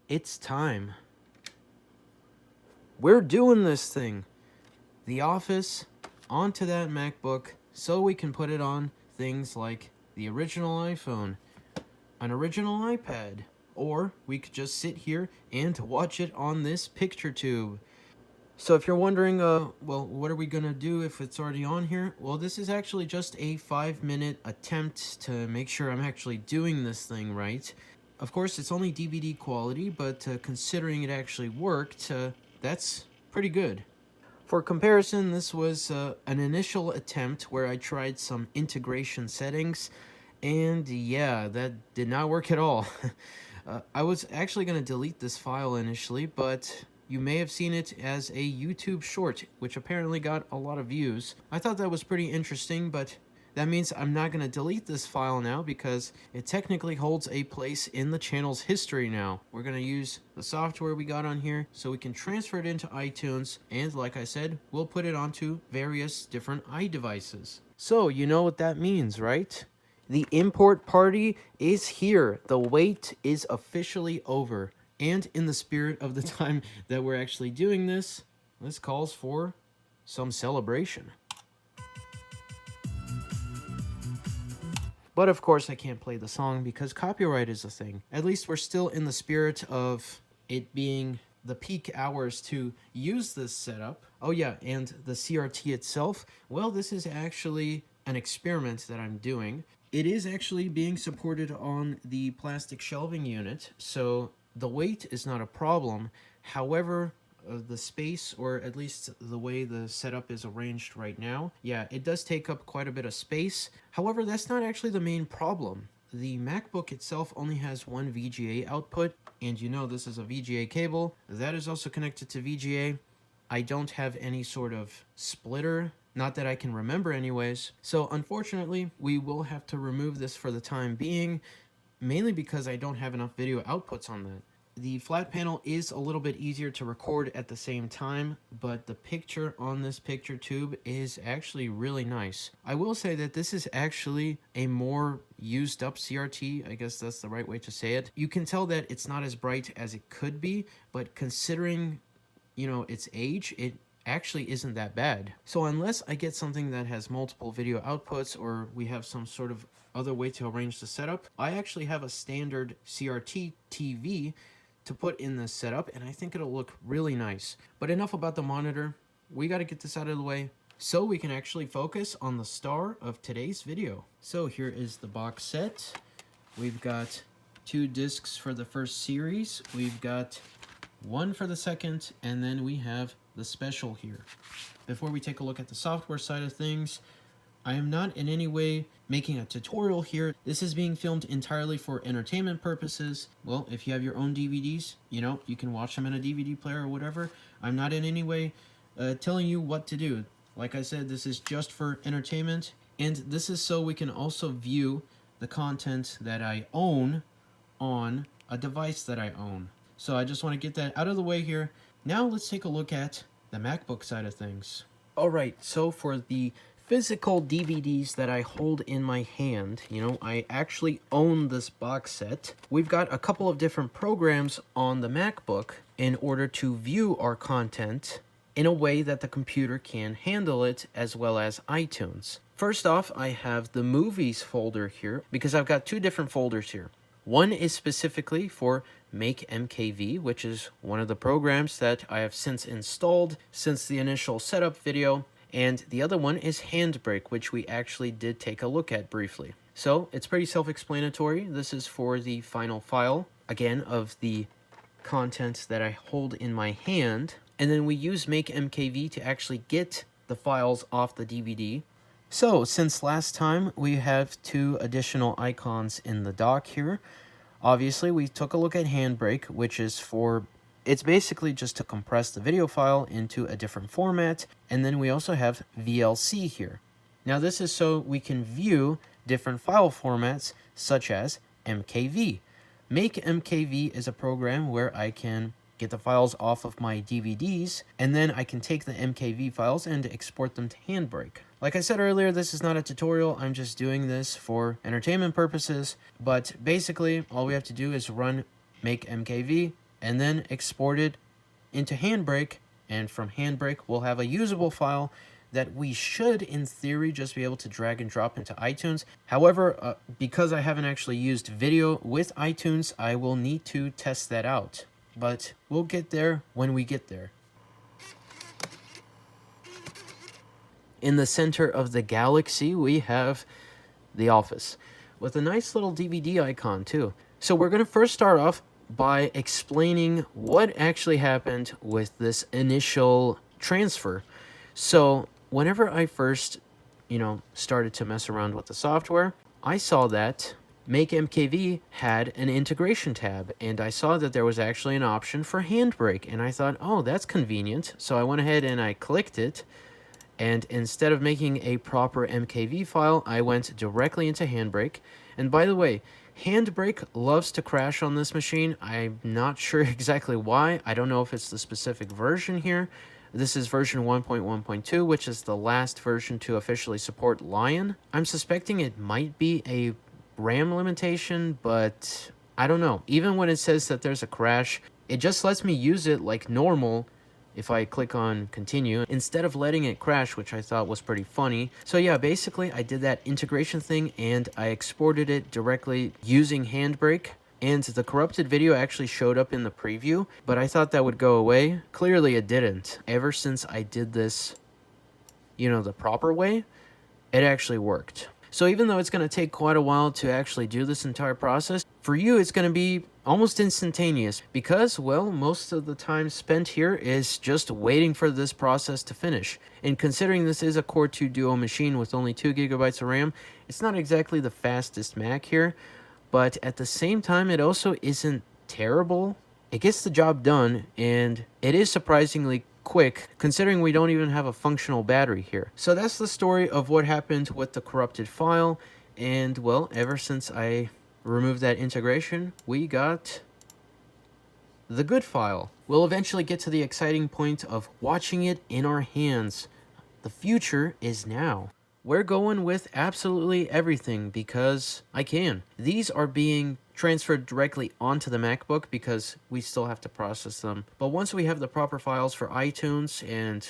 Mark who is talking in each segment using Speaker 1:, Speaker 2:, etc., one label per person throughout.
Speaker 1: It's time. We're doing this thing. The Office onto that MacBook so we can put it on things like the original iPhone, an original iPad, or we could just sit here and watch it on this picture tube. So if you're wondering, well, what are we gonna do if it's already on here? Well, this is actually just a 5-minute attempt to make sure I'm actually doing this thing right. Of course, it's only DVD quality, but considering it actually worked, that's pretty good. For comparison, this was an initial attempt where I tried some integration settings, and yeah, that did not work at all. I was actually going to delete this file initially, but you may have seen it as a YouTube short, which apparently got a lot of views. I thought that was pretty interesting, but that means I'm not going to delete this file now because it technically holds a place in the channel's history now. We're going to use the software we got on here so we can transfer it into iTunes, and like I said, we'll put it onto various different iDevices. So you know what that means, right? The import party is here. The wait is officially over. And in the spirit of the time that we're actually doing this calls for some celebration. But of course I can't play the song because copyright is a thing. At least we're still in the spirit of it being the peak hours to use this setup. Oh yeah, and the CRT itself, well, this is actually an experiment that I'm doing. It is actually being supported on the plastic shelving unit, so the weight is not a problem. However, the space, or at least the way the setup is arranged right now, yeah, it does take up quite a bit of space. However, that's not actually the main problem. The MacBook itself only has one VGA output, and you know this is a VGA cable. That is also connected to VGA. I don't have any sort of splitter, not that I can remember anyways. So unfortunately, we will have to remove this for the time being, mainly because I don't have enough video outputs on that. The flat panel is a little bit easier to record at the same time, but the picture on this picture tube is actually really nice. I will say that this is actually a more used up CRT, I guess that's the right way to say it. You can tell that it's not as bright as it could be, but considering, you know, its age, it actually isn't that bad. So unless I get something that has multiple video outputs, or we have some sort of other way to arrange the setup, I actually have a standard CRT TV to put in this setup, and I think it'll look really nice. But enough about the monitor. We got to get this out of the way so we can actually focus on the star of today's video. So here is the box set. We've got 2 discs for the first series. We've got 1 for the second, and then we have the special here. Before we take a look at the software side of things, I am not in any way making a tutorial here. This is being filmed entirely for entertainment purposes. Well, if you have your own DVDs, you know, you can watch them in a DVD player or whatever. I'm not in any way telling you what to do. Like I said, this is just for entertainment, and this is so we can also view the content that I own on a device that I own. So I just want to get that out of the way here. Now let's take a look at the MacBook side of things. Alright, so for the physical DVDs that I hold in my hand, you know, I actually own this box set. We've got a couple of different programs on the MacBook in order to view our content in a way that the computer can handle it, as well as iTunes. First off, I have the movies folder here because I've got 2 different folders here. One is specifically for Make MKV, which is one of the programs that I have since installed since the initial setup video, and the other one is HandBrake, which we actually did take a look at briefly. So it's pretty self-explanatory. This is for the final file, again, of the content that I hold in my hand, and then we use Make MKV to actually get the files off the DVD. So, since last time, we have 2 additional icons in the dock here. Obviously, we took a look at HandBrake, which is for, it's basically just to compress the video file into a different format, and then we also have VLC here. Now, this is so we can view different file formats, such as MKV. Make MKV is a program where I can get the files off of my DVDs, and then I can take the MKV files and export them to HandBrake. Like I said earlier, this is not a tutorial, I'm just doing this for entertainment purposes, but basically all we have to do is run Make MKV, and then export it into HandBrake, and from HandBrake we'll have a usable file that we should, in theory, just be able to drag and drop into iTunes. However, because I haven't actually used video with iTunes, I will need to test that out. But we'll get there when we get there. In the center of the galaxy, we have the office with a nice little DVD icon too. So we're going to first start off by explaining what actually happened with this initial transfer. So whenever I first, started to mess around with the software, I saw that Make MKV had an integration tab, and I saw that there was actually an option for HandBrake, and I thought, oh, that's convenient. So I went ahead and I clicked it, and instead of making a proper MKV file, I went directly into HandBrake. And by the way, HandBrake loves to crash on this machine. I'm not sure exactly why. I don't know if it's the specific version here. This is version 1.1.2, which is the last version to officially support Lion. I'm suspecting it might be a RAM limitation, but I don't know. Even when it says that there's a crash, it just lets me use it like normal if I click on continue, instead of letting it crash, which I thought was pretty funny. So yeah, basically I did that integration thing and I exported it directly using HandBrake. And the corrupted video actually showed up in the preview, but I thought that would go away. Clearly it didn't. Ever since I did this, the proper way, it actually worked. So even though it's going to take quite a while to actually do this entire process, for you it's going to be almost instantaneous because, well, most of the time spent here is just waiting for this process to finish. And considering this is a Core 2 Duo machine with only 2 gigabytes of RAM, it's not exactly the fastest Mac here, but at the same time it also isn't terrible. It gets the job done, and it is surprisingly quick considering we don't even have a functional battery here. So that's the story of what happened with the corrupted file, and well, ever since I removed that integration, we got the good file. We'll eventually get to the exciting point of watching it in our hands. The future is now. We're going with absolutely everything because I can. These are being transferred directly onto the MacBook because we still have to process them. But once we have the proper files for iTunes and,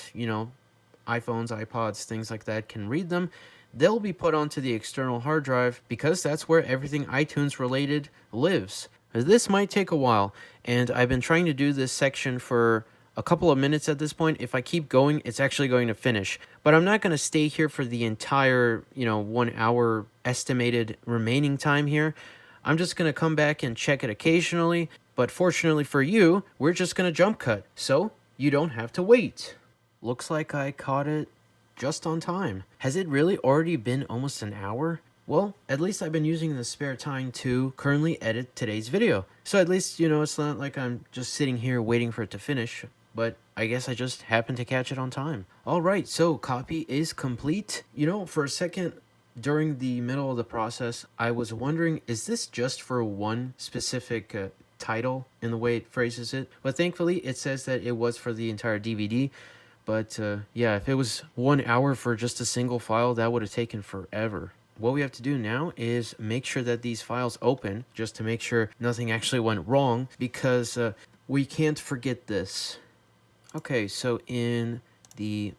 Speaker 1: iPhones, iPods, things like that can read them, they'll be put onto the external hard drive because that's where everything iTunes related lives. This might take a while, and I've been trying to do this section for a couple of minutes at this point. If I keep going, it's actually going to finish. But I'm not going to stay here for the entire, 1 hour estimated remaining time here. I'm just going to come back and check it occasionally. But fortunately for you, we're just going to jump cut, so you don't have to wait. Looks like I caught it just on time. Has it really already been almost an hour? Well, at least I've been using the spare time to currently edit today's video. So at least, it's not like I'm just sitting here waiting for it to finish. But I guess I just happened to catch it on time. Alright, so copy is complete. For a second during the middle of the process, I was wondering, is this just for one specific title in the way it phrases it? But thankfully, it says that it was for the entire DVD. But yeah, if it was 1 hour for just a single file, that would have taken forever. What we have to do now is make sure that these files open, just to make sure nothing actually went wrong, because we can't forget this. Okay, so in the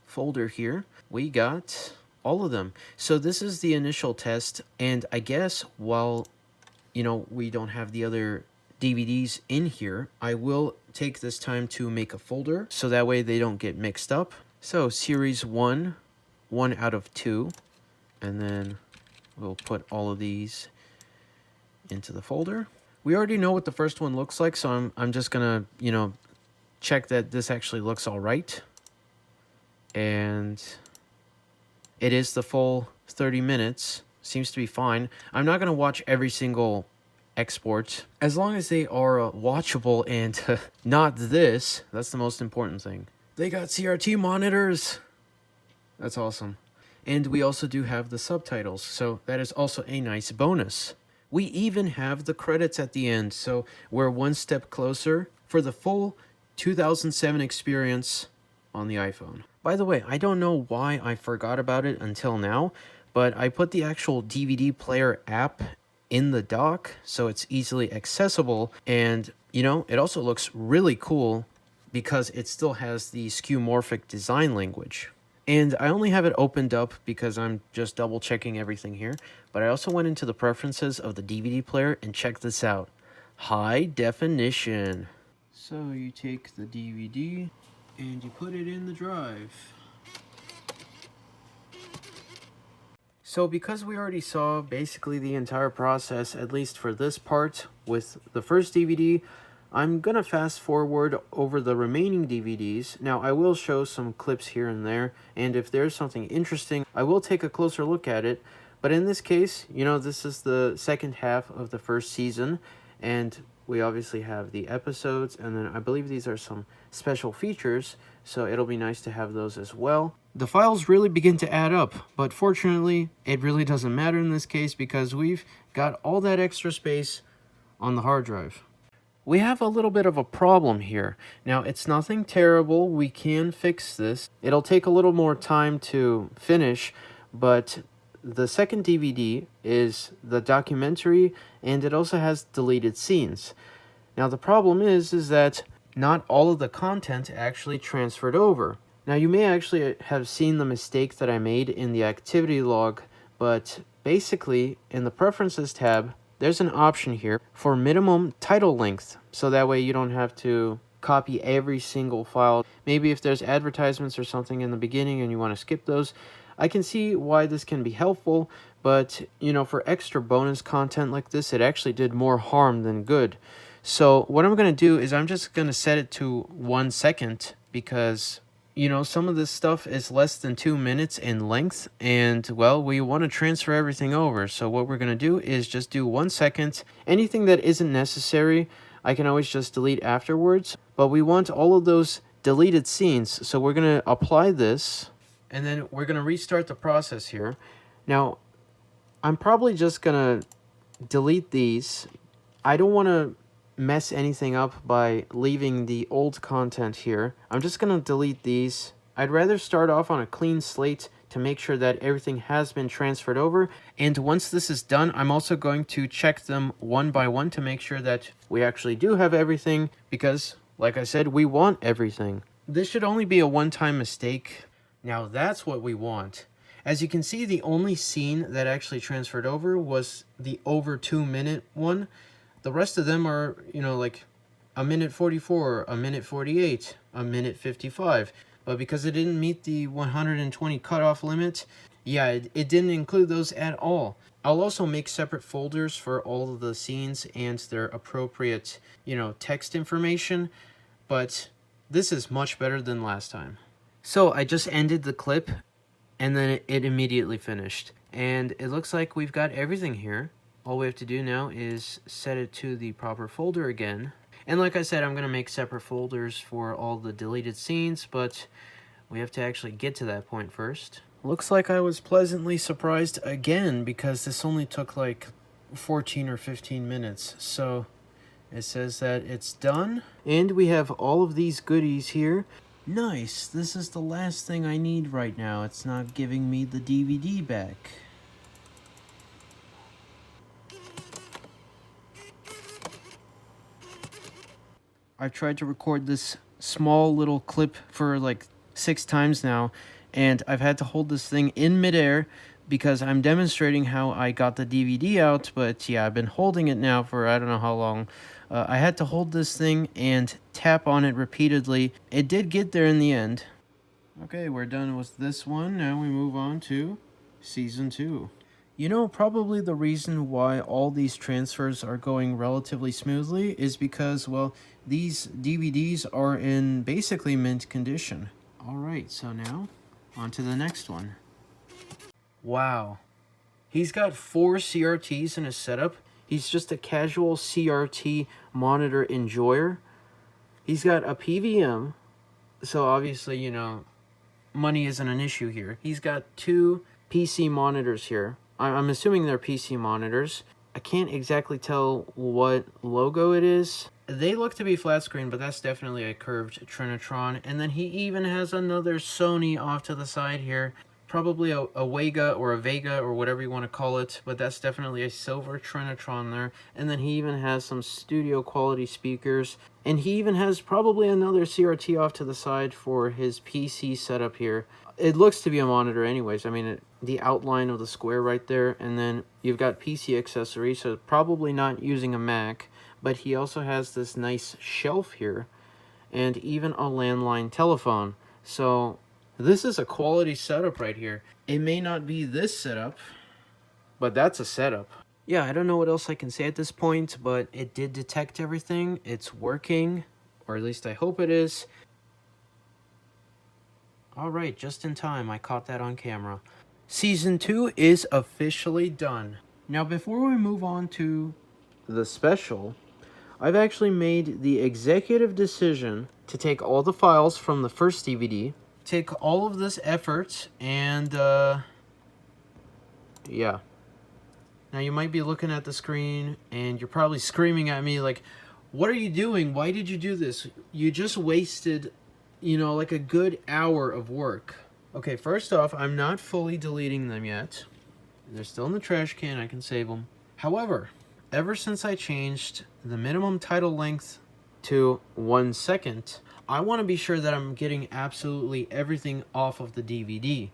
Speaker 1: folder here, we got all of them. So this is the initial test, and I guess while, we don't have the other DVDs in here, I will take this time to make a folder, so that way they don't get mixed up. So Series 1, 1 out of 2, and then we'll put all of these into the folder. We already know what the first one looks like, so I'm just gonna, check that this actually looks all right. And it is the full 30 minutes. Seems to be fine. I'm not going to watch every single export. As long as they are watchable and not this, that's the most important thing. They got CRT monitors. That's awesome. And we also do have the subtitles, so that is also a nice bonus. We even have the credits at the end, so we're one step closer for the full 2007 experience on the iPhone. By the way, I don't know why I forgot about it until now, but I put the actual DVD player app in the dock so it's easily accessible, and You know, it also looks really cool because it still has the skeuomorphic design language. And I only have it opened up because I'm just double checking everything here, but I also went into the preferences of the DVD player and checked this out. High definition. So you take the DVD and you put it in the drive. So because we already saw basically the entire process, at least for this part, with the first DVD, I'm going to fast forward over the remaining DVDs. Now, I will show some clips here and there, and if there's something interesting, I will take a closer look at it. But in this case, you know, this is the second half of the first season, and we obviously have the episodes, and then I believe these are some special features, so it'll be nice to have those as well. The files really begin to add up, but fortunately, it really doesn't matter in this case because we've got all that extra space on the hard drive. We have a little bit of a problem here. Now, it's nothing terrible. We can fix this. It'll take a little more time to finish, but the second DVD is the documentary, and it also has deleted scenes. Now, the problem is that not all of the content actually transferred over. Now, you may actually have seen the mistake that I made in the activity log, but basically, in the Preferences tab, there's an option here for minimum title length, so that way you don't have to copy every single file. Maybe if there's advertisements or something in the beginning and you want to skip those, I can see why this can be helpful, but you know, for extra bonus content like this, it actually did more harm than good. So what I'm going to do is I'm just going to set it to 1 second because, you know, some of this stuff is less than 2 minutes in length, and, well, we want to transfer everything over. So what we're going to do is just do 1 second. Anything that isn't necessary, I can always just delete afterwards, but we want all of those deleted scenes. So we're going to apply this, and then we're going to restart the process here. Now, I'm probably just going to delete these. I don't want to mess anything up by leaving the old content here. I'm just going to delete these. I'd rather start off on a clean slate to make sure that everything has been transferred over. And once this is done, I'm also going to check them one by one to make sure that we actually do have everything because, like I said, we want everything. This should only be a one-time mistake. Now that's what we want. As you can see, the only scene that actually transferred over was the over 2 minute one. The rest of them are, you know, like a minute 44, a minute 48, a minute 55. But because it didn't meet the 120 cutoff limit, yeah, it didn't include those at all. I'll also make separate folders for all of the scenes and their appropriate, you know, text information. But this is much better than last time. So I just ended the clip and then it immediately finished. And it looks like we've got everything here. All we have to do now is set it to the proper folder again. And like I said, I'm going to make separate folders for all the deleted scenes, but we have to actually get to that point first. Looks like I was pleasantly surprised again because this only took like 14 or 15 minutes. So it says that it's done. And we have all of these goodies here. Nice. This is the last thing I need right now. It's not giving me the DVD back. I've tried to record this small little clip for like 6 times now, and I've had to hold this thing in midair because I'm demonstrating how I got the DVD out, but yeah, I've been holding it now for I don't know how long. I had to hold this thing and tap on it repeatedly. It did get there in the end. Okay, we're done with this one. Now we move on to Season 2. You know, probably the reason why all these transfers are going relatively smoothly is because, well, these DVDs are in basically mint condition. Alright, so now, on to the next one. Wow. He's got 4 CRTs in his setup. He's just a casual CRT monitor enjoyer. He's got a PVM, so obviously, you know, money isn't an issue here. He's got 2 PC monitors here. I'm assuming they're PC monitors. I can't exactly tell what logo it is. They look to be flat screen, but that's definitely a curved Trinitron. And then he even has another Sony off to the side here. probably a Vega or a Vega or whatever you want to call it, but that's definitely a silver Trinitron there. And then he even has some studio quality speakers, and he even has probably another CRT off to the side for his PC setup here. It looks to be a monitor anyways. I mean, the outline of the square right there, and then you've got PC accessories, so probably not using a Mac, but he also has this nice shelf here, and even a landline telephone. So this is a quality setup right here. It may not be this setup, but that's a setup. Yeah, I don't know what else I can say at this point, but it did detect everything. It's working, or at least I hope it is. All right, just in time, I caught that on camera. Season 2 is officially done. Now, before we move on to the special, I've actually made the executive decision to take all the files from the first DVD, take all of this effort, and, yeah. Now, you might be looking at the screen, and you're probably screaming at me like, what are you doing? Why did you do this? You just wasted, you know, like a good hour of work. Okay, first off, I'm not fully deleting them yet. They're still in the trash can. I can save them. However, ever since I changed the minimum title length to 1 second, I want to be sure that I'm getting absolutely everything off of the DVD.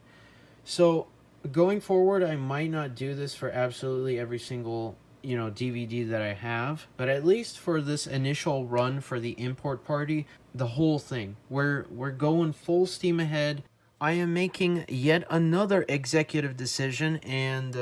Speaker 1: So going forward, I might not do this for absolutely every single, you know, DVD that I have, but at least for this initial run for the import party, the whole thing, we're going full steam ahead. I am making yet another executive decision, and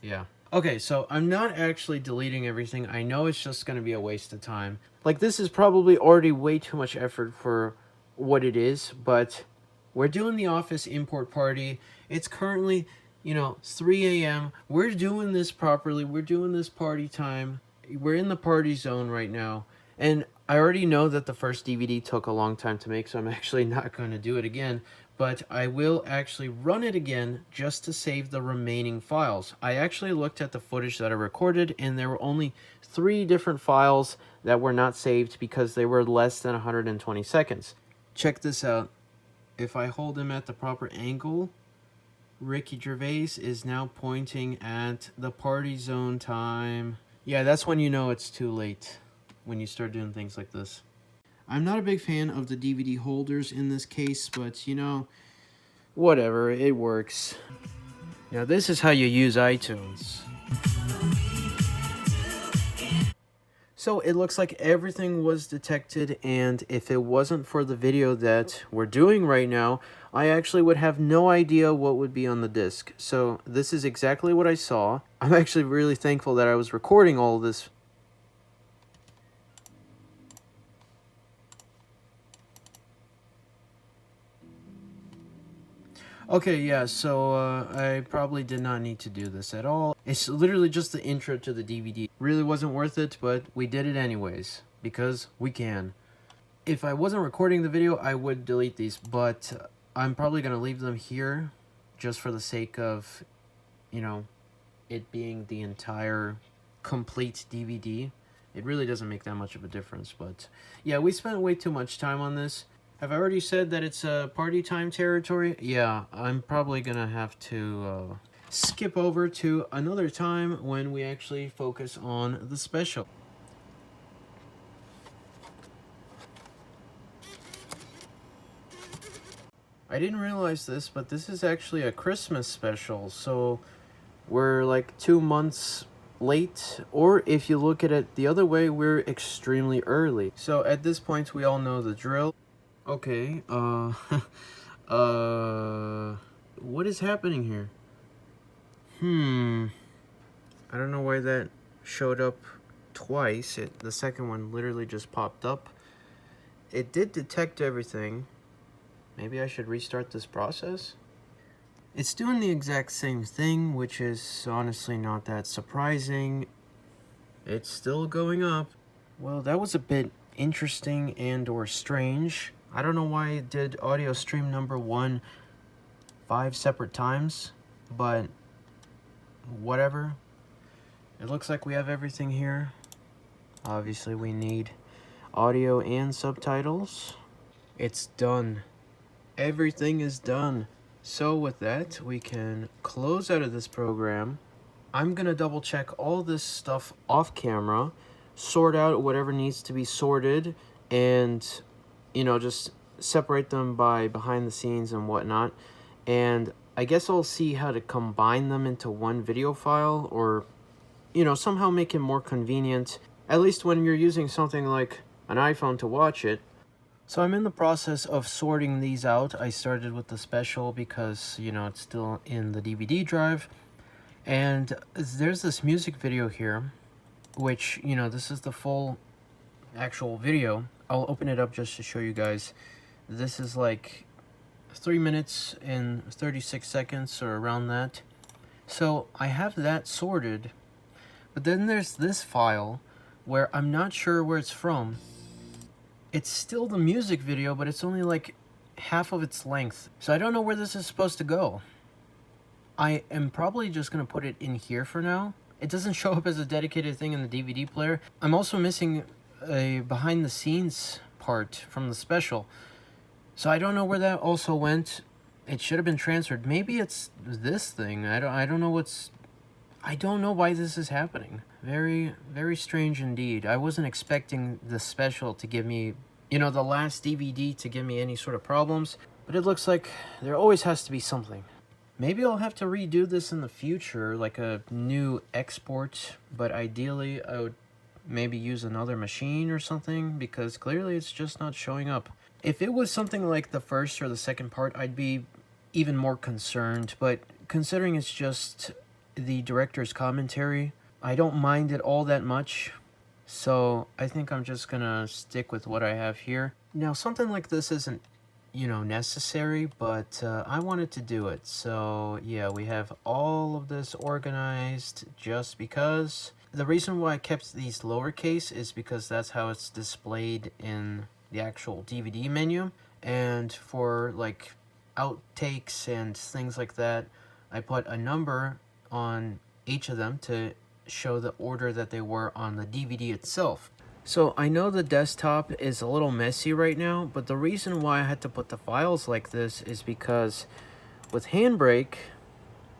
Speaker 1: yeah. Okay, so I'm not actually deleting everything. I know it's just going to be a waste of time. Like, this is probably already way too much effort for what it is, but we're doing the Office import party. It's currently, you know, 3 a.m. We're doing this properly. We're doing this party time. We're in the party zone right now. And I already know that the first DVD took a long time to make, so I'm actually not going to do it again. But I will actually run it again just to save the remaining files. I actually looked at the footage that I recorded, and there were only 3 different files that were not saved because they were less than 120 seconds. Check this out. If I hold him at the proper angle, Ricky Gervais is now pointing at the party zone time. Yeah, that's when you know it's too late, when you start doing things like this. I'm not a big fan of the DVD holders in this case, but, you know, whatever, it works. Now, this is how you use iTunes. So it looks like everything was detected, and if it wasn't for the video that we're doing right now, I actually would have no idea what would be on the disc. So this is exactly what I saw. I'm actually really thankful that I was recording all of this. Okay, yeah, so I probably did not need to do this at all. It's literally just the intro to the DVD. Really wasn't worth it, but we did it anyways, because we can. If I wasn't recording the video, I would delete these, but I'm probably going to leave them here just for the sake of, you know, it being the entire complete DVD. It really doesn't make that much of a difference, but yeah, we spent way too much time on this. Have I already said that it's a party time territory? Yeah, I'm probably gonna have to skip over to another time when we actually focus on the special. I didn't realize this, but this is actually a Christmas special, so we're like 2 months late, or if you look at it the other way, we're extremely early. So at this point, we all know the drill. Okay, what is happening here? I don't know why that showed up twice. The second one literally just popped up. It did detect everything. Maybe I should restart this process? It's doing the exact same thing, which is honestly not that surprising. It's still going up. Well, that was a bit interesting and or strange. I don't know why it did audio stream number 1 5 separate times, but whatever. It looks like we have everything here. Obviously, we need audio and subtitles. It's done. Everything is done. So with that, we can close out of this program. I'm gonna double check all this stuff off camera, sort out whatever needs to be sorted, and just separate them by behind the scenes and whatnot. And I guess I'll see how to combine them into one video file, or somehow make it more convenient, at least when you're using something like an iPhone to watch it. So I'm in the process of sorting these out. I started with the special because it's still in the DVD drive. And there's this music video here, which, this is the full actual video. I'll open it up just to show you guys. This is like 3 minutes and 36 seconds or around that. So I have that sorted, but then there's this file where I'm not sure where it's from. It's still the music video, but it's only like half of its length. So I don't know where this is supposed to go. I am probably just going to put it in here for now. It doesn't show up as a dedicated thing in the DVD player. I'm also missing a behind the scenes part from the special. So I don't know where that also went. It should have been transferred. Maybe it's this thing. I don't know what's... I don't know why this is happening. Very, very strange indeed. I wasn't expecting the special to give me, the last DVD to give me any sort of problems. But it looks like there always has to be something. Maybe I'll have to redo this in the future, like a new export. But ideally, I would maybe use another machine or something, because clearly it's just not showing up. If it was something like the first or the second part, I'd be even more concerned. But considering it's just the director's commentary, I don't mind it all that much. So I think I'm just gonna stick with what I have here. Now, something like this isn't, necessary, but I wanted to do it. So yeah, we have all of this organized just because. The reason why I kept these lowercase is because that's how it's displayed in the actual DVD menu. And for like outtakes and things like that, I put a number on each of them to show the order that they were on the DVD itself. So I know the desktop is a little messy right now, but the reason why I had to put the files like this is because with HandBrake,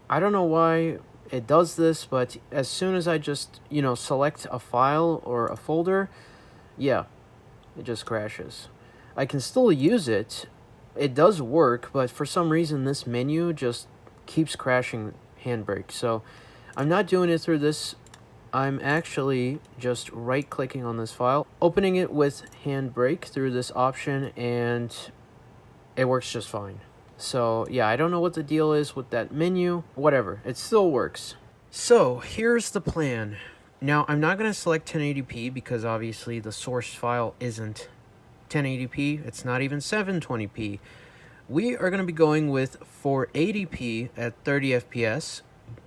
Speaker 1: I don't know why it does this, but as soon as I just, select a file or a folder, yeah, it just crashes. I can still use it. It does work, but for some reason this menu just keeps crashing HandBrake. So I'm not doing it through this. I'm actually just right-clicking on this file, opening it with HandBrake through this option, and it works just fine. So yeah, I don't know what the deal is with that menu. Whatever, it still works. So here's the plan. Now, I'm not going to select 1080p because obviously the source file isn't 1080p. It's not even 720p. We are going to be going with 480p at 30 FPS,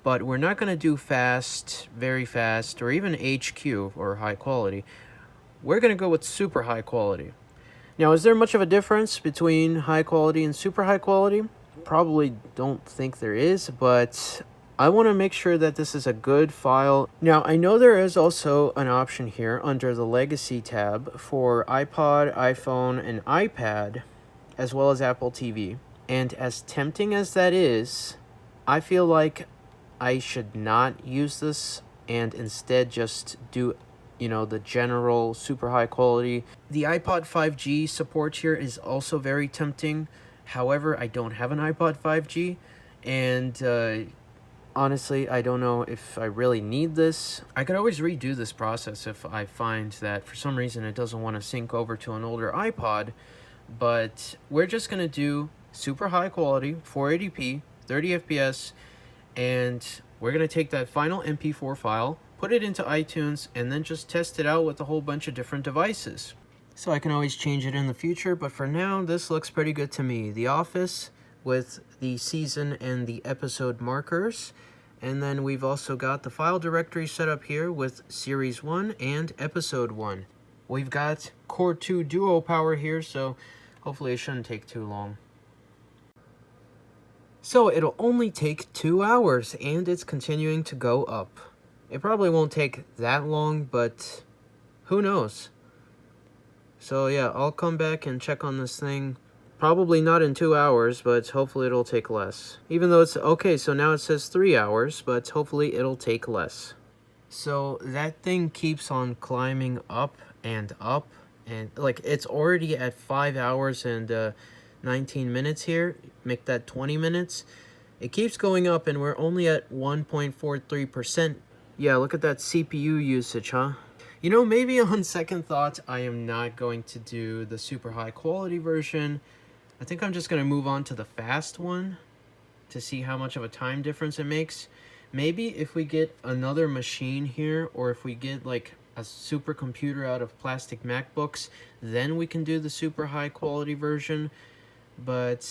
Speaker 1: but we're not going to do fast, very fast, or even HQ, or high quality. We're going to go with super high quality. Now, is there much of a difference between high quality and super high quality? Probably don't think there is, but I want to make sure that this is a good file. Now, I know there is also an option here under the Legacy tab for iPod, iPhone, and iPad, as well as Apple TV. And as tempting as that is, I feel like I should not use this and instead just do, the general super high quality. The iPod 5G support here is also very tempting. However, I don't have an iPod 5G, and honestly, I don't know if I really need this. I could always redo this process if I find that for some reason it doesn't want to sync over to an older iPod, but we're just going to do super high quality, 480p, 30 FPS, and we're going to take that final MP4 file, put it into iTunes, and then just test it out with a whole bunch of different devices. So I can always change it in the future, but for now, this looks pretty good to me. The Office with the season and the episode markers, and then we've also got the file directory set up here with Series 1 and Episode 1. We've got Core 2 Duo power here, so hopefully it shouldn't take too long. So it'll only take 2 hours, and it's continuing to go up. It probably won't take that long, but who knows? So yeah, I'll come back and check on this thing Probably not in 2 hours, but hopefully it'll take less. Even though it's okay, so now it says 3 hours, but hopefully it'll take less. So that thing keeps on climbing up, and like it's already at 5 hours and 19 minutes here. Make that 20 minutes. It keeps going up, and we're only at 1.43%. Yeah, look at that CPU usage, huh? You know, maybe on second thought, I am not going to do the super high quality version. I think I'm just going to move on to the fast one to see how much of a time difference it makes. Maybe if we get another machine here, or if we get like a supercomputer out of plastic MacBooks, then we can do the super high quality version. But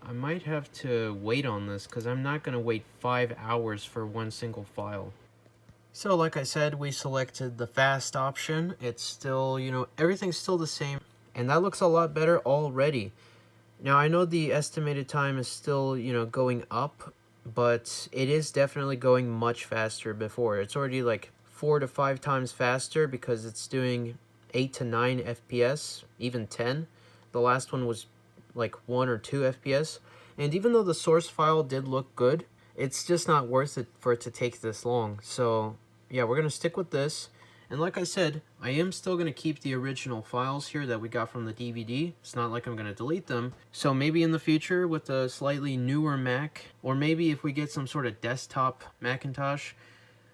Speaker 1: I might have to wait on this because I'm not going to wait 5 hours for one single file. So like I said, we selected the fast option. It's still, you know, everything's still the same, and that looks a lot better already. Now I know the estimated time is still, you know, going up, but it is definitely going much faster before. It's already like 4 to 5 times faster because it's doing 8 to 9 FPS, even 10. The last one was like 1 or 2 FPS. And even though the source file did look good, it's just not worth it for it to take this long. So yeah, we're going to stick with this. And like I said, I am still going to keep the original files here that we got from the DVD. It's not like I'm going to delete them. So maybe in the future with a slightly newer Mac, or maybe if we get some sort of desktop Macintosh,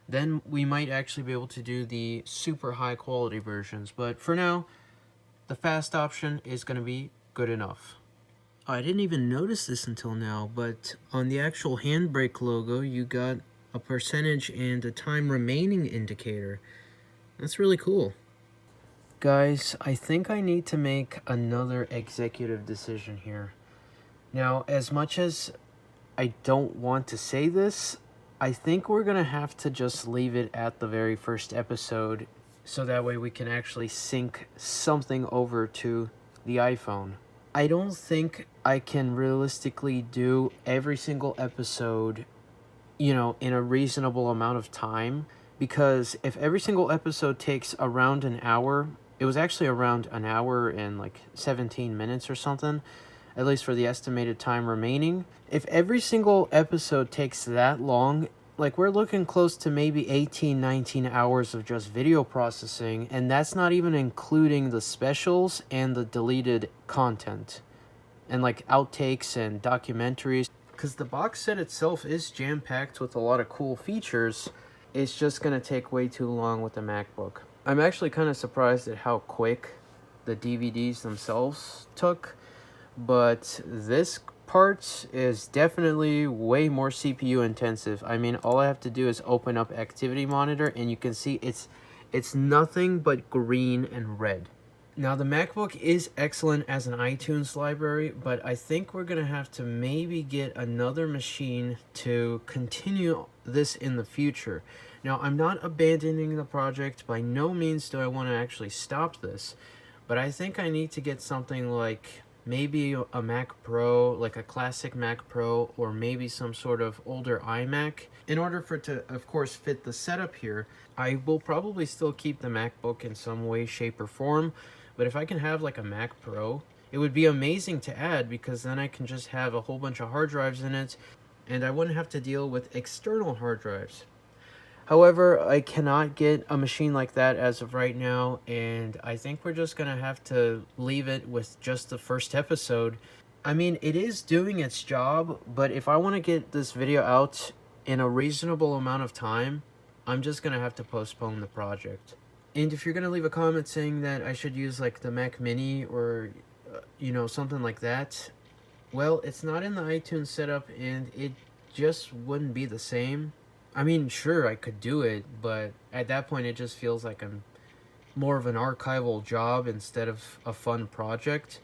Speaker 1: then we might actually be able to do the super high quality versions. But for now, the fast option is going to be good enough. I didn't even notice this until now, but on the actual HandBrake logo, you got a percentage and a time remaining indicator. That's really cool. Guys, I think I need to make another executive decision here. Now, as much as I don't want to say this, I think we're going to have to just leave it at the very first episode, so that way we can actually sync something over to the iPhone. I don't think I can realistically do every single episode, you know, in a reasonable amount of time. Because if every single episode takes around an hour, it was actually around an hour and like 17 minutes or something, at least for the estimated time remaining. If every single episode takes that long, like we're looking close to maybe 18, 19 hours of just video processing, and that's not even including the specials and the deleted content, and like outtakes and documentaries. Because the box set itself is jam-packed with a lot of cool features. It's just going to take way too long with the MacBook. I'm actually kind of surprised at how quick the DVDs themselves took, but this part is definitely way more CPU intensive. I mean, all I have to do is open up Activity Monitor and you can see it's nothing but green and red. Now, the MacBook is excellent as an iTunes library, but I think we're going to have to maybe get another machine to continue this in the future. Now, I'm not abandoning the project. By no means do I want to actually stop this, but I think I need to get something like maybe a Mac Pro, like a classic Mac Pro, or maybe some sort of older iMac. In order for it to, of course, fit the setup here, I will probably still keep the MacBook in some way, shape, or form. But if I can have like a Mac Pro, it would be amazing to add, because then I can just have a whole bunch of hard drives in it, and I wouldn't have to deal with external hard drives. However, I cannot get a machine like that as of right now, and I think we're just going to have to leave it with just the first episode. I mean, it is doing its job, but if I want to get this video out in a reasonable amount of time, I'm just going to have to postpone the project. And if you're going to leave a comment saying that I should use like the Mac Mini or, you know, something like that, well, it's not in the iTunes setup and it just wouldn't be the same. I mean, sure, I could do it, but at that point it just feels like I'm more of an archival job instead of a fun project.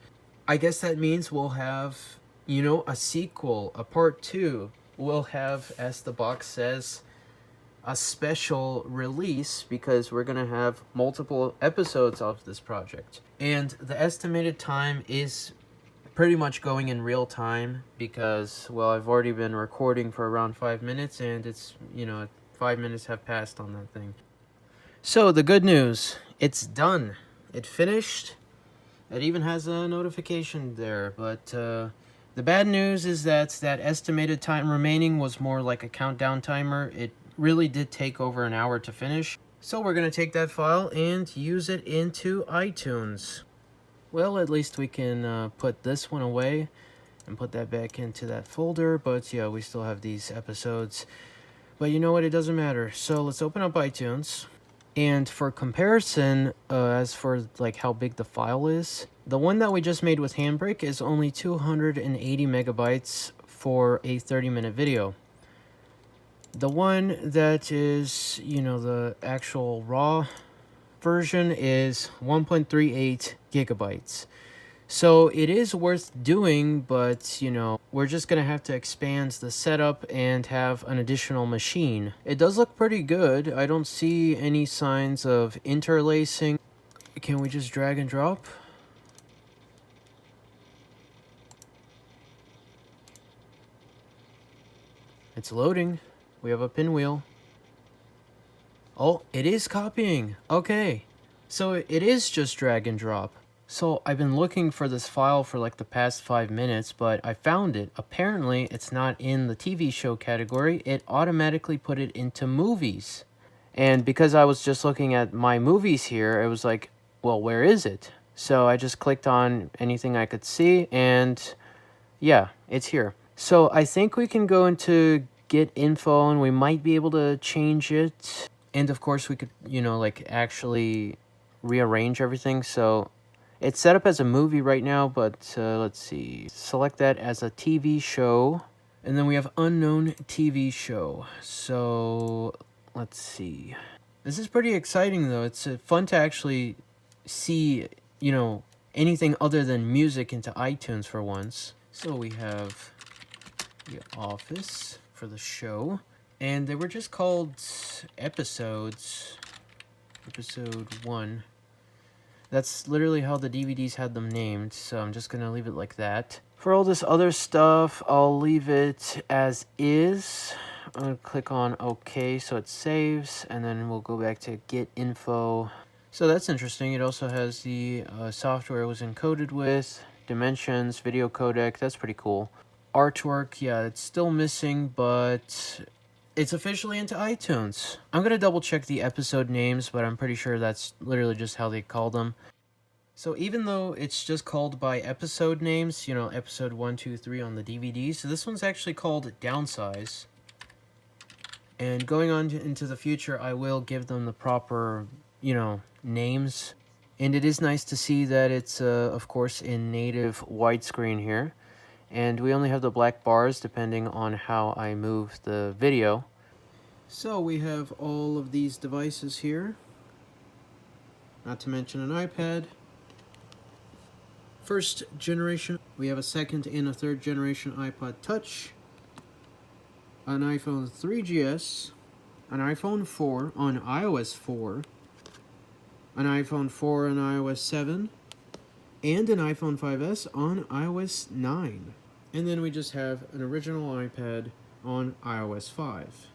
Speaker 1: I guess that means we'll have, you know, a sequel, a part 2. We'll have, as the box says, a special release, because we're going to have multiple episodes of this project. And the estimated time is pretty much going in real time because, well, I've already been recording for around 5 minutes and it's, you know, 5 minutes have passed on that thing. So the good news, it's done. It finished. It even has a notification there, but the bad news is that that estimated time remaining was more like a countdown timer. It really did take over an hour to finish. So we're going to take that file and use it into iTunes. Well, at least we can put this one away and put that back into that folder. But yeah, we still have these episodes. But you know what? It doesn't matter. So let's open up iTunes. And for comparison, as for like how big the file is, the one that we just made with HandBrake is only 280 megabytes for a 30-minute video. The one that is, you know, the actual raw version is 1.38 gigabytes. So it is worth doing, but, you know, we're just going to have to expand the setup and have an additional machine. It does look pretty good. I don't see any signs of interlacing. Can we just drag and drop? It's loading. We have a pinwheel. Oh, it is copying. Okay. So it is just drag and drop. So I've been looking for this file for like the past 5 minutes, but I found it. Apparently, it's not in the TV show category. It automatically put it into movies. And because I was just looking at my movies here, it was like, well, where is it? So I just clicked on anything I could see, and yeah, it's here. So I think we can go into get info, and we might be able to change it. And of course, we could, you know, like actually rearrange everything. So it's set up as a movie right now, but let's see. Select that as a TV show. And then we have unknown TV show. So let's see. This is pretty exciting, though. It's fun to actually see, you know, anything other than music into iTunes for once. So we have The Office for the show. And they were just called episodes. Episode 1. That's literally how the DVDs had them named, so I'm just going to leave it like that. For all this other stuff, I'll leave it as is. I'm going to click on OK so it saves, and then we'll go back to Get Info. So that's interesting. It also has the software it was encoded with, dimensions, video codec. That's pretty cool. Artwork, yeah, it's still missing, but it's officially into iTunes. I'm going to double check the episode names, but I'm pretty sure that's literally just how they call them. So even though it's just called by episode names, you know, episode 1, 2, 3 on the DVD, so this one's actually called Downsize. And going on into the future, I will give them the proper, you know, names. And it is nice to see that it's, of course, in native widescreen here. And we only have the black bars depending on how I move the video. So we have all of these devices here. Not to mention an iPad. First generation, we have a second and a third generation iPod Touch. An iPhone 3GS. An iPhone 4 on iOS 4. An iPhone 4 on iOS 7. And an iPhone 5S on iOS 9. And then we just have an original iPad on iOS 5.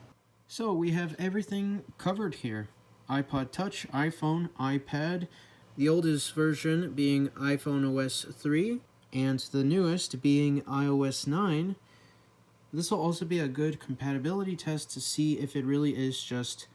Speaker 1: So we have everything covered here. iPod Touch, iPhone, iPad, the oldest version being iPhone OS 3, and the newest being iOS 9. This will also be a good compatibility test to see if it really is just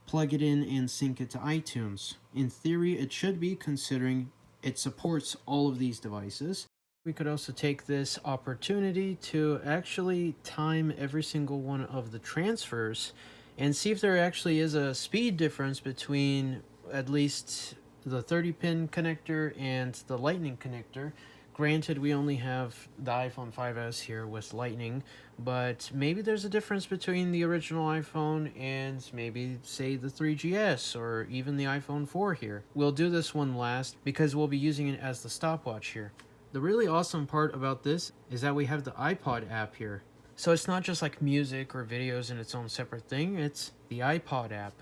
Speaker 1: plug it in and sync it to iTunes. In theory, it should be, considering it supports all of these devices. We could also take this opportunity to actually time every single one of the transfers and see if there actually is a speed difference between at least the 30-pin connector and the lightning connector. Granted, we only have the iPhone 5S here with lightning, but maybe there's a difference between the original iPhone and maybe, say, the 3GS or even the iPhone 4 here. We'll do this one last because we'll be using it as the stopwatch here. The really awesome part about this is that we have the iPod app here. So it's not just like music or videos in its own separate thing, it's the iPod app.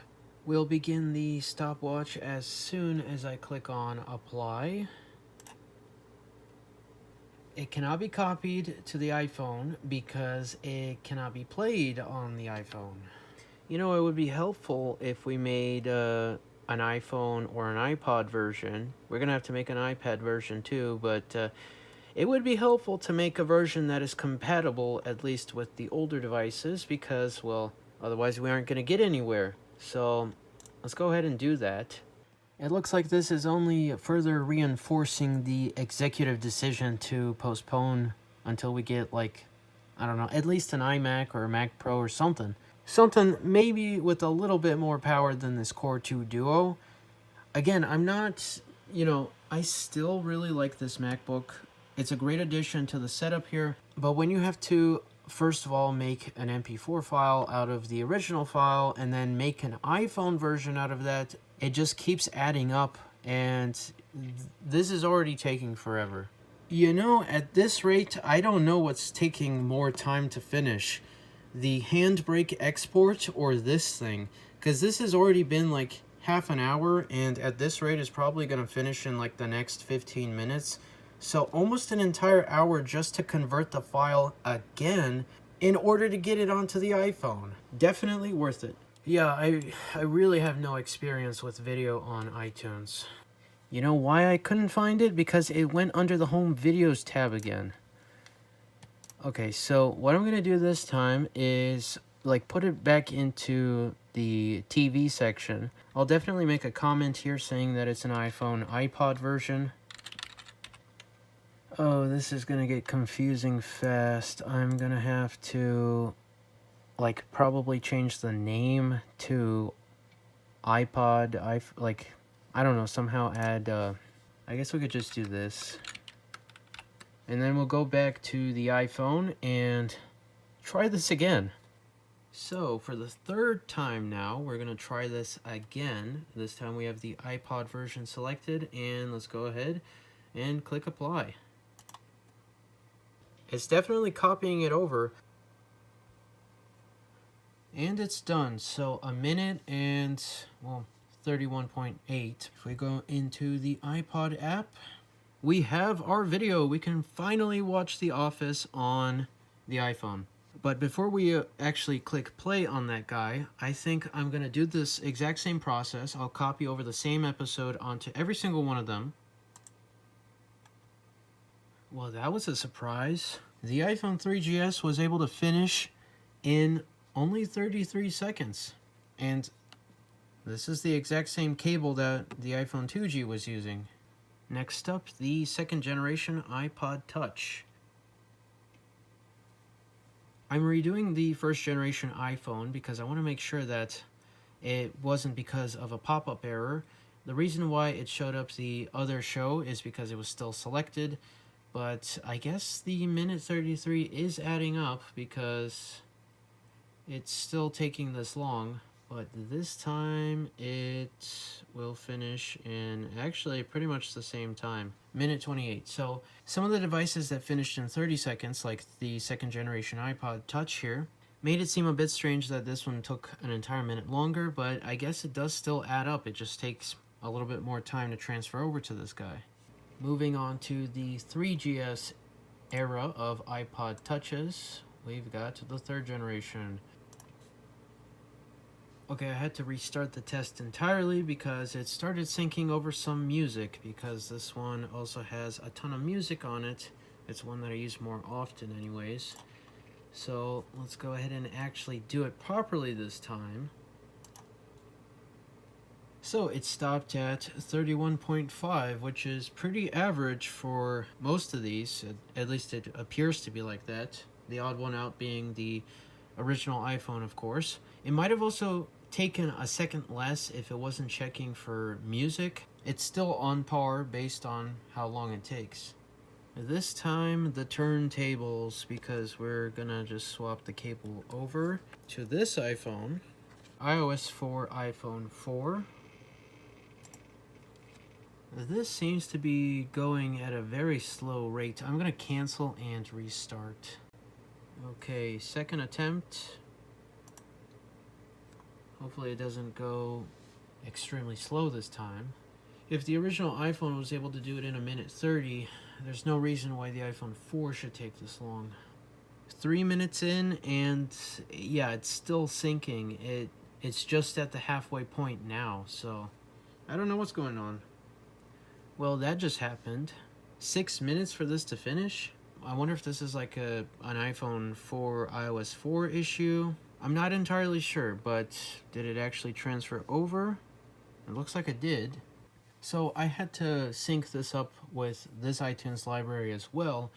Speaker 1: We'll begin the stopwatch as soon as I click on apply. It cannot be copied to the iPhone because it cannot be played on the iPhone. You know, it would be helpful if we made a an iPhone or an iPod version. We're going to have to make an iPad version too, but it would be helpful to make a version that is compatible at least with the older devices because, well, otherwise we aren't going to get anywhere. So let's go ahead and do that. It looks like this is only further reinforcing the executive decision to postpone until we get, like, I don't know, at least an iMac or a Mac Pro or something. Something maybe with a little bit more power than this Core 2 Duo. Again, I'm not, I still really like this MacBook. It's a great addition to the setup here. But when you have to, first of all, make an MP4 file out of the original file and then make an iPhone version out of that, it just keeps adding up. And this is already taking forever. At this rate, I don't know what's taking more time to finish. The HandBrake export or this thing. Because this has already been like half an hour, and at this rate is probably going to finish in like the next 15 minutes. So almost an entire hour just to convert the file again in order to get it onto the iPhone. Definitely worth it. Yeah, I really have no experience with video on iTunes. You know why I couldn't find it? Because it went under the Home Videos tab again. Okay, so what I'm going to do this time is like put it back into the TV section. I'll definitely make a comment here saying that it's an iPhone iPod version. Oh, this is going to get confusing fast. I'm going to have to like probably change the name to iPod. I don't know, somehow add I guess we could just do this. And then we'll go back to the iPhone and try this again. So for the third time now, we're going to try this again. This time we have the iPod version selected, and let's go ahead and click apply. It's definitely copying it over. And it's done. So a minute and, well, 31.8. If we go into the iPod app, we have our video. We can finally watch The Office on the iPhone. But before we actually click play on that guy, I think I'm going to do this exact same process. I'll copy over the same episode onto every single one of them. Well, that was a surprise. The iPhone 3GS was able to finish in only 33 seconds. And this is the exact same cable that the iPhone 2G was using. Next up, the second generation iPod Touch. I'm redoing the first generation iPhone because I want to make sure that it wasn't because of a pop-up error. The reason why it showed up the other show is because it was still selected, but I guess the minute 33 is adding up because it's still taking this long. But this time it will finish in actually pretty much the same time, minute 28. So some of the devices that finished in 30 seconds, like the second generation iPod Touch here, made it seem a bit strange that this one took an entire minute longer, but I guess it does still add up. It just takes a little bit more time to transfer over to this guy. Moving on to the 3GS era of iPod Touches, we've got the third generation. Okay, I had to restart the test entirely because it started syncing over some music, because this one also has a ton of music on it. It's one that I use more often anyways. So let's go ahead and actually do it properly this time. So it stopped at 31.5, which is pretty average for most of these. At least it appears to be like that. The odd one out being the original iPhone, of course. It might have also taken a second less if it wasn't checking for music. It's still on par based on how long it takes. This time the turntables, because we're gonna just swap the cable over to this iPhone. iOS 4, iPhone 4. This seems to be going at a very slow rate. I'm gonna cancel and restart. Okay, second attempt. Hopefully it doesn't go extremely slow this time. If the original iPhone was able to do it in a minute 30, there's no reason why the iPhone 4 should take this long. 3 minutes in, and yeah, it's still syncing. It's just at the halfway point now, so I don't know what's going on. Well, that just happened. 6 minutes for this to finish? I wonder if this is like an iPhone 4 iOS 4 issue. I'm not entirely sure, but did it actually transfer over? It looks like it did. So I had to sync this up with this iTunes library as well.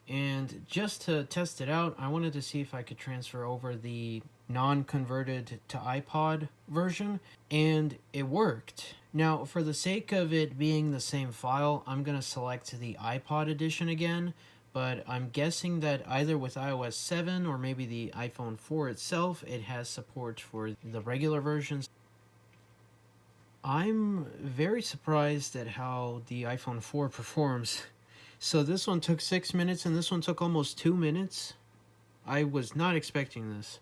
Speaker 1: And just to test it out, I wanted to see if I could transfer over the non-converted to iPod version, and it worked. Now, for the sake of it being the same file, I'm going to select the iPod edition again, but I'm guessing that either with iOS 7 or maybe the iPhone 4 itself, it has support for the regular versions. I'm very surprised at how the iPhone 4 performs. So this one took 6 minutes and this one took almost 2 minutes. I was not expecting this.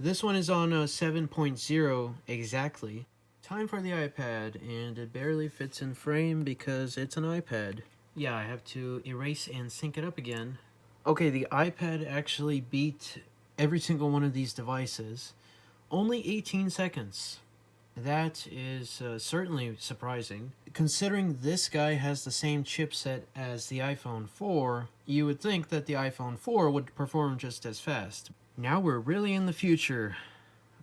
Speaker 1: This one is on 7.0 exactly. Time for the iPad, and it barely fits in frame because it's an iPad. Yeah, I have to erase and sync it up again. Okay, the iPad actually beat every single one of these devices. Only 18 seconds. That is certainly surprising. Considering this guy has the same chipset as the iPhone 4, you would think that the iPhone 4 would perform just as fast. Now we're really in the future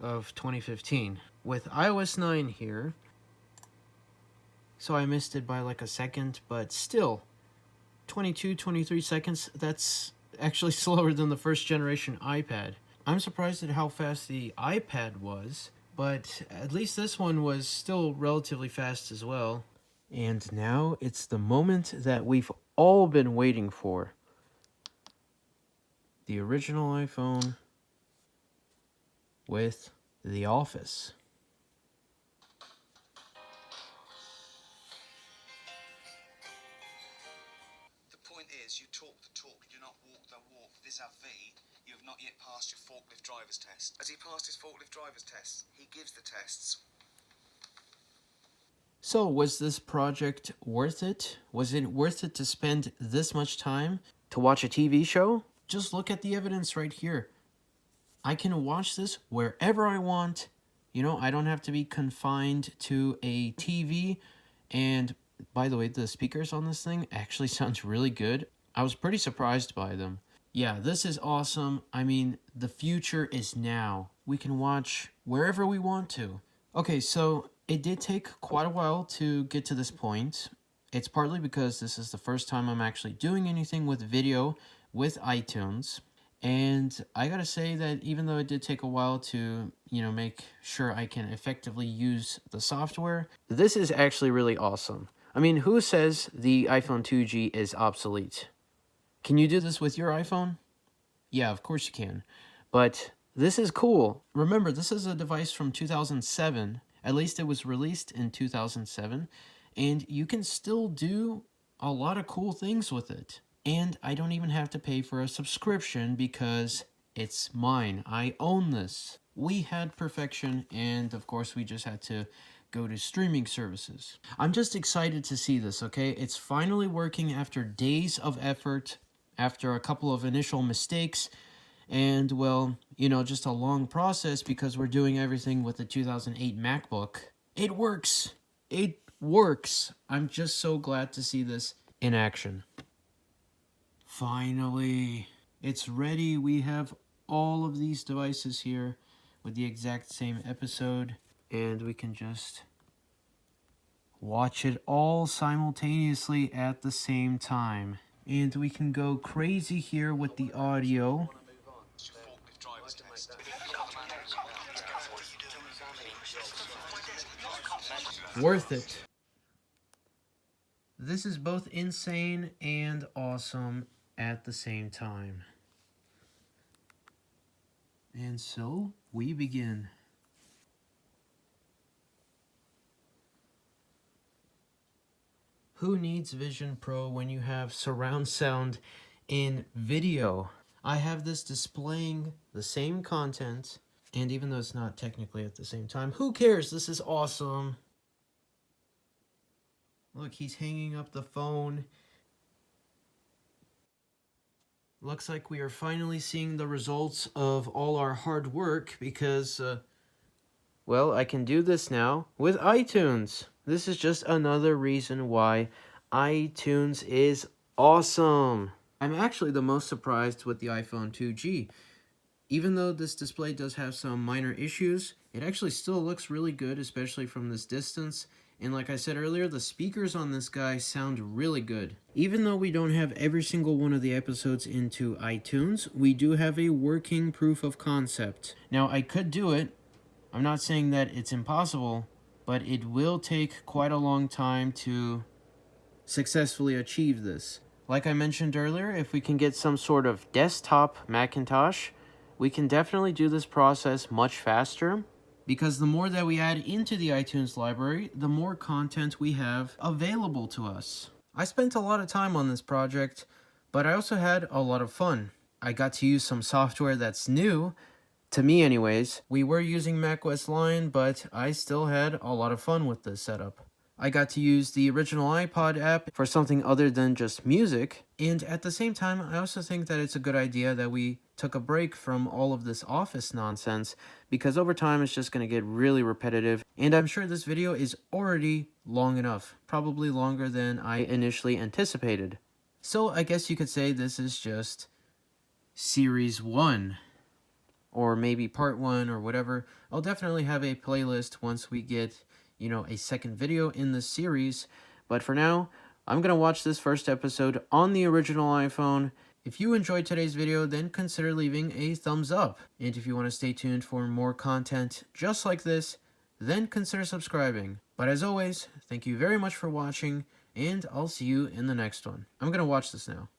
Speaker 1: of 2015. With iOS 9 here, so I missed it by like a second, but still, 23 seconds, that's actually slower than the first generation iPad. I'm surprised at how fast the iPad was, but at least this one was still relatively fast as well. And now it's the moment that we've all been waiting for. The original iPhone with The Office.
Speaker 2: The point is, you talk the talk, you do not walk the walk. Vis-a-vis, you have not yet passed your forklift driver's test. Has he passed his forklift driver's test? He gives the tests.
Speaker 1: So, was this project worth it? Was it worth it to spend this much time to watch a TV show? Just look at the evidence right here. I can watch this wherever I want. You know, I don't have to be confined to a TV. And by the way, the speakers on this thing actually sounds really good. I was pretty surprised by them. Yeah, this is awesome. I mean, the future is now. We can watch wherever we want to. Okay, so it did take quite a while to get to this point. It's partly because this is the first time I'm actually doing anything with video with iTunes. And I gotta say that even though it did take a while to, make sure I can effectively use the software, this is actually really awesome. I mean, who says the iPhone 2G is obsolete? Can you do this with your iPhone? Yeah, of course you can. But this is cool. Remember, this is a device from 2007. At least it was released in 2007. And you can still do a lot of cool things with it. And I don't even have to pay for a subscription because it's mine. I own this. We had perfection, and of course we just had to go to streaming services. I'm just excited to see this, okay? It's finally working after days of effort, after a couple of initial mistakes, and well, just a long process because we're doing everything with the 2008 MacBook. It works. It works. I'm just so glad to see this in action. Finally, it's ready. We have all of these devices here with the exact same episode, and we can just watch it all simultaneously at the same time. And we can go crazy here with the audio. Worth it. This is both insane and awesome at the same time. And so, we begin. Who needs Vision Pro when you have surround sound in video? I have this displaying the same content, and even though it's not technically at the same time, who cares? This is awesome. Look, he's hanging up the phone. Looks like we are finally seeing the results of all our hard work because, well, I can do this now with iTunes. This is just another reason why iTunes is awesome. I'm actually the most surprised with the iPhone 2G. Even though this display does have some minor issues, it actually still looks really good, especially from this distance. And like I said earlier, the speakers on this guy sound really good. Even though we don't have every single one of the episodes into iTunes, we do have a working proof of concept. Now, I could do it. I'm not saying that it's impossible, but it will take quite a long time to successfully achieve this. Like I mentioned earlier, if we can get some sort of desktop Macintosh, we can definitely do this process much faster, because the more that we add into the iTunes library, the more content we have available to us. I spent a lot of time on this project, but I also had a lot of fun. I got to use some software that's new, to me anyways. We were using macOS Lion, but I still had a lot of fun with this setup. I got to use the original iPod app for something other than just music, and at the same time, I also think that it's a good idea that we took a break from all of this office nonsense, because over time it's just going to get really repetitive, and I'm sure this video is already long enough, probably longer than I initially anticipated. So I guess you could say this is just Series 1. Or maybe part 1 or whatever. I'll definitely have a playlist once we get, a second video in the series. But for now, I'm going to watch this first episode on the original iPhone. If you enjoyed today's video, then consider leaving a thumbs up. And if you want to stay tuned for more content just like this, then consider subscribing. But as always, thank you very much for watching, and I'll see you in the next one. I'm going to watch this now.